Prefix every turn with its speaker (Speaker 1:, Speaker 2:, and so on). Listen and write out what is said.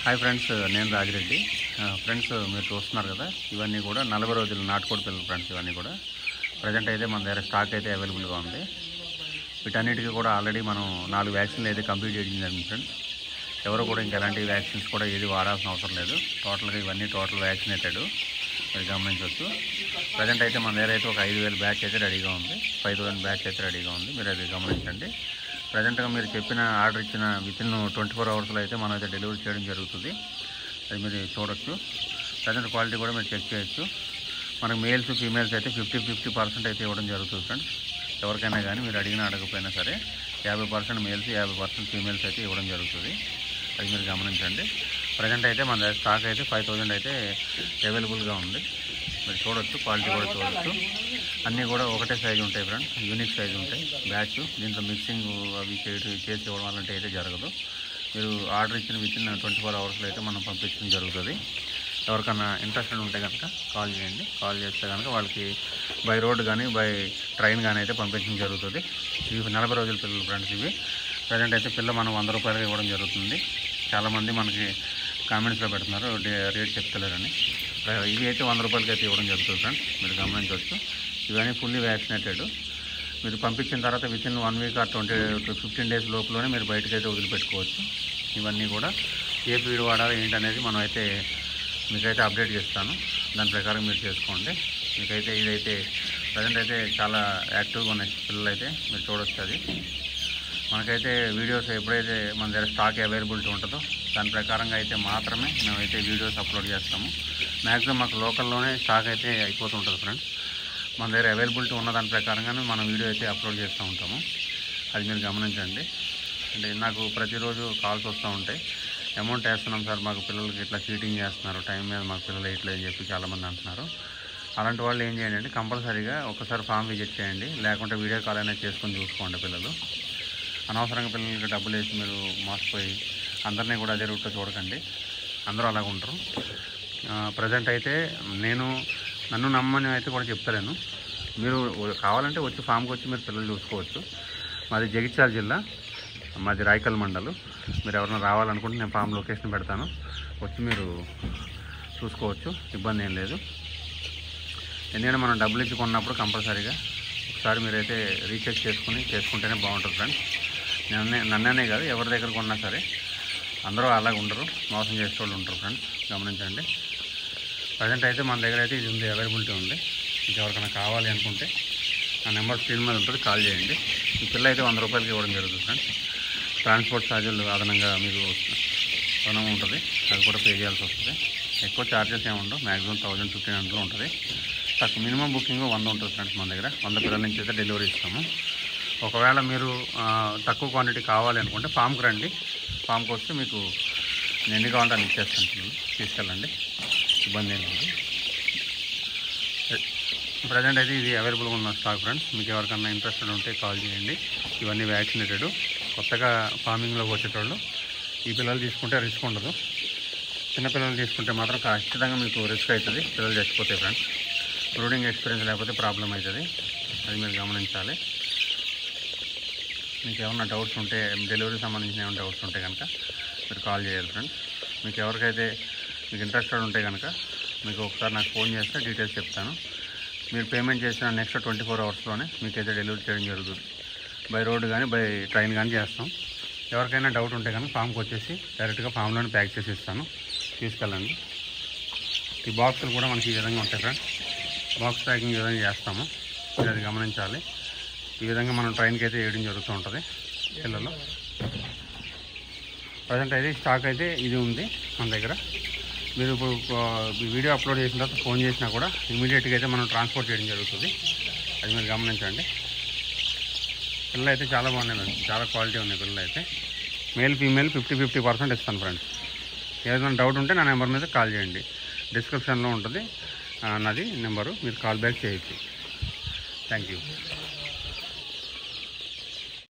Speaker 1: Hi friends, నేను Rajireddy. Friends, మీరు చూస్తున్నారు కదా, ఇవన్నీ కూడా 40 రోజులు నాటుకోడి పిల్లలు ఫ్రెండ్స్. ఇవన్నీ కూడా ప్రజెంట్ అయితే మన దగ్గర స్టాక్ అయితే అవైలబుల్గా ఉంది. వీటన్నిటికీ కూడా ఆల్రెడీ మనం 4 వ్యాక్సిన్లు అయితే కంప్లీట్ చేయించాము ఫ్రెండ్స్. ఎవరు కూడా ఇంకా ఎలాంటి వ్యాక్సిన్స్ కూడా ఏది వాడాల్సిన అవసరం లేదు. టోటల్గా ఇవన్నీ టోటల్ వ్యాక్సినేటెడ్, మీరు గమనించవచ్చు. ప్రజెంట్ అయితే మన దగ్గర అయితే ఒక 5000 బ్యాచ్ అయితే రెడీగా ఉంది, 5000 బ్యాచ్ అయితే రెడీగా ఉంది. మీరు అది గమనించండి. ప్రజెంట్గా మీరు చెప్పిన ఆర్డర్ ఇచ్చిన వితిన్ 24 అవర్స్లో అయితే మనం అయితే డెలివరీ చేయడం జరుగుతుంది. అది మీరు చూడొచ్చు. ప్రజెంట్ క్వాలిటీ కూడా మీరు చెక్ చేయొచ్చు. మనకు మేల్స్ ఫీమేల్స్ అయితే 50% అయితే ఇవ్వడం జరుగుతుంది ఫ్రెండ్స్. ఎవరికైనా కానీ మీరు అడగకపోయినా సరే 50% మేల్స్ 50% ఫీమేల్స్ అయితే ఇవ్వడం జరుగుతుంది. అది మీరు గమనించండి. ప్రజెంట్ అయితే మన దగ్గర స్టాక్ అయితే 5000 అయితే అవైలబుల్గా ఉంది. మీరు చూడొచ్చు, క్వాలిటీ కూడా చూడొచ్చు. అన్నీ కూడా ఒకటే సైజు ఉంటాయి ఫ్రెండ్స్, యూనిక్ సైజు ఉంటాయి బ్యాచ్. దీంట్లో మిక్సింగ్ అవి చేసి ఇవ్వడం అలాంటి అయితే జరగదు. మీరు ఆర్డర్ ఇచ్చిన వితిన్ 24 అవర్స్లో అయితే మనం పంపించడం జరుగుతుంది. ఎవరికైనా ఇంట్రెస్టెడ్ ఉంటే కనుక కాల్ చేయండి. కాల్ చేస్తే కనుక వాళ్ళకి బై రోడ్ కానీ బై ట్రైన్ కానీ అయితే పంపించడం జరుగుతుంది. ఇవి 40 రోజుల పిల్లలు ఫ్రెండ్స్. ఇవి ప్రజెంట్ అయితే పిల్ల మనం 100 రూపాయలుగా ఇవ్వడం జరుగుతుంది. చాలామంది మనకి కామెంట్స్లో పెడుతున్నారు రేట్ చెప్తలేరని. ఇవి అయితే 100 రూపాయలకి అయితే ఇవ్వడం జరుగుతుంది ఫ్రెండ్స్. మీరు గమనించవచ్చు. ఇవన్నీ ఫుల్లీ వ్యాక్సినేటెడ్. మీరు పంపించిన తర్వాత వితిన్ 1 వీక్ ఆర్ 15 డేస్ లోపలనే మీరు బయటకు అయితే వదిలిపెట్టుకోవచ్చు. ఇవన్నీ కూడా ఏ ఫీడ్ వాడాలి ఏంటనేది మనం అయితే మీకైతే అప్డేట్ చేస్తాను. దాని ప్రకారం మీరు చేసుకోండి. మీకైతే ఇదైతే ప్రజెంట్ అయితే చాలా యాక్టివ్గా ఉన్నాయి పిల్లలు అయితే, మీరు చూడొచ్చు. అది మనకైతే వీడియోస్ ఎప్పుడైతే మన దగ్గర స్టాక్ అవైలబిలిటీ ఉంటుందో దాని ప్రకారంగా అయితే మాత్రమే మేమైతే వీడియోస్ అప్లోడ్ చేస్తాము. మ్యాక్సిమం మాకు లోకల్లోనే స్టాక్ అయితే అయిపోతుంటుంది ఫ్రెండ్స్. మన దగ్గర అవైలబిలిటీ ఉన్న దాని ప్రకారంగానే మనం వీడియో అయితే అప్లోడ్ చేస్తూ ఉంటాము. అది మీరు గమనించండి. అంటే నాకు ప్రతిరోజు కాల్స్ వస్తూ ఉంటాయి. అమౌంట్ వేస్తున్నాం సార్, మాకు పిల్లలకి ఇట్లా చీటింగ్ చేస్తున్నారు, టైం మీద మాకు పిల్లలు ఇట్లా అని చెప్పి చాలామంది అంటున్నారు. అలాంటి వాళ్ళు ఏం చేయండి అంటే కంపల్సరీగా ఒకసారి ఫామ్ విజిట్ చేయండి, లేకుంటే వీడియో కాల్ అయినా చేసుకొని చూసుకోండి. పిల్లలు అనవసరంగా పిల్లలకి డబ్బులు వేసి మీరు మోసపోయి అందరినీ కూడా అదే రూట్లో చూడకండి. అందరూ అలాగ ఉంటారు. ప్రజెంట్ అయితే నన్ను నమ్మని అయితే కూడా చెప్తలేను. మీరు కావాలంటే వచ్చి ఫామ్కి వచ్చి మీరు పిల్లలు చూసుకోవచ్చు. మాది జగిత్యాల జిల్లా, మాది రాయకల్ మండలం. మీరు ఎవరైనా రావాలనుకుంటే నేను ఫామ్ లొకేషన్ పెడతాను, వచ్చి మీరు చూసుకోవచ్చు. ఇబ్బంది ఏం లేదు. ఎందుకంటే మనం డబ్బులు ఇచ్చి కొన్నప్పుడు కంపల్సరీగా ఒకసారి మీరైతే రీచెక్ చేసుకుంటేనే బాగుంటుంది ఫ్రెండ్స్. నన్ననే కాదు, ఎవరి దగ్గర కొన్నా సరే అందరూ అలాగ ఉండరు, మోసం చేసే వాళ్ళు ఉంటారు ఫ్రెండ్స్. గమనించండి. ప్రజెంట్ అయితే మన దగ్గర అయితే ఇది ఉంది, అవైలబిలిటీ ఉంది. మీకు ఎవరికైనా కావాలి అనుకుంటే ఆ నెంబర్ స్క్రీన్ మీద ఉంటుంది, కాల్ చేయండి. ఈ పిల్ల అయితే 100 రూపాయలకి ఇవ్వడం జరుగుతుంది ఫ్రెండ్స్. ట్రాన్స్పోర్ట్ ఛార్జీలు అదనంగా మీకు రుణం ఉంటుంది, అది కూడా పే చేయాల్సి వస్తుంది. ఎక్కువ ఛార్జెస్ ఏమి ఉండవు, మ్యాక్సిమం 1500 ఉంటుంది. తక్కువ మినిమం బుకింగ్ 100 ఉంటుంది ఫ్రెండ్స్. మన దగ్గర 100 పిల్లల నుంచి అయితే డెలివరీ ఇస్తాము. ఒకవేళ మీరు తక్కువ క్వాంటిటీ కావాలి అనుకుంటే ఫామ్కి రండి. ఫామ్కి వస్తే మీకు నేను ఎన్ని కావాలంటే అన్ని ఇచ్చేస్తాను, తీసుకెళ్ళండి, ఇబ్బంది ఏం లేదు. ప్రజెంట్ అయితే ఇది అవైలబుల్గా ఉన్న స్టాక్ ఫ్రెండ్స్. మీకు ఎవరికన్నా ఇంట్రెస్టెడ్ ఉంటే కాల్ చేయండి. ఇవన్నీ వ్యాక్సినేటెడ్. కొత్తగా ఫార్మింగ్లోకి వచ్చేటోళ్ళు ఈ పిల్లలు తీసుకుంటే రిస్క్ ఉండదు. చిన్నపిల్లలు తీసుకుంటే మాత్రం ఖచ్చితంగా మీకు రిస్క్ అవుతుంది, పిల్లలు చచ్చిపోతాయి ఫ్రెండ్స్. బ్రూడింగ్ ఎక్స్పీరియన్స్ లేకపోతే ప్రాబ్లం అవుతుంది, అది మీరు గమనించాలి. మీకు ఏమన్నా డౌట్స్ ఉంటే, డెలివరీ సంబంధించిన ఏమైనా డౌట్స్ ఉంటే కనుక మీరు కాల్ చేయాలి ఫ్రెండ్స్. మీకు ఎవరికైతే మీకు ఇంట్రెస్టెడ్ ఉంటే కనుక మీకు ఒకసారి నాకు ఫోన్ చేస్తే డీటెయిల్స్ చెప్తాను. మీరు పేమెంట్ చేసిన నెక్స్ట్ 24 అవర్స్లోనే మీకైతే డెలివరీ చేయడం జరుగుతుంది. బై రోడ్ కానీ బై ట్రైన్ కానీ చేస్తాం. ఎవరికైనా డౌట్ ఉంటే కనుక ఫామ్కి వచ్చేసి డైరెక్ట్గా ఫామ్లోనే ప్యాక్ చేసి ఇస్తాను, తీసుకెళ్ళండి. ఈ బాక్సులు కూడా మనకి ఈ విధంగా ఉంటాయి ఫ్రెండ్స్. బాక్స్ ప్యాకింగ్ ఈ విధంగా చేస్తాము, మీరు అది గమనించాలి. ఈ విధంగా మనం ట్రైన్కి అయితే వేయడం జరుగుతూ ఉంటుంది పిల్లలు. ప్రజెంట్ అయితే స్టాక్ అయితే ఇది ఉంది మన దగ్గర. మీరు ఇప్పుడు వీడియో అప్లోడ్ చేసిన తర్వాత ఫోన్ చేసినా కూడా ఇమీడియట్గా అయితే మనం ట్రాన్స్పోర్ట్ చేయడం జరుగుతుంది, అది మీరు గమనించండి. పిల్లలు అయితే చాలా బాగున్నాయి, చాలా క్వాలిటీ ఉన్నాయి పిల్లలు అయితే. మేల్ ఫీమేల్ 50% ఇస్తాను ఫ్రెండ్స్. ఏదైనా డౌట్ ఉంటే నా నెంబర్ మీద కాల్ చేయండి, డిస్క్రిప్షన్లో ఉంటుంది నాది నెంబరు, మీరు కాల్ బ్యాక్ చేయొచ్చు. Thank you.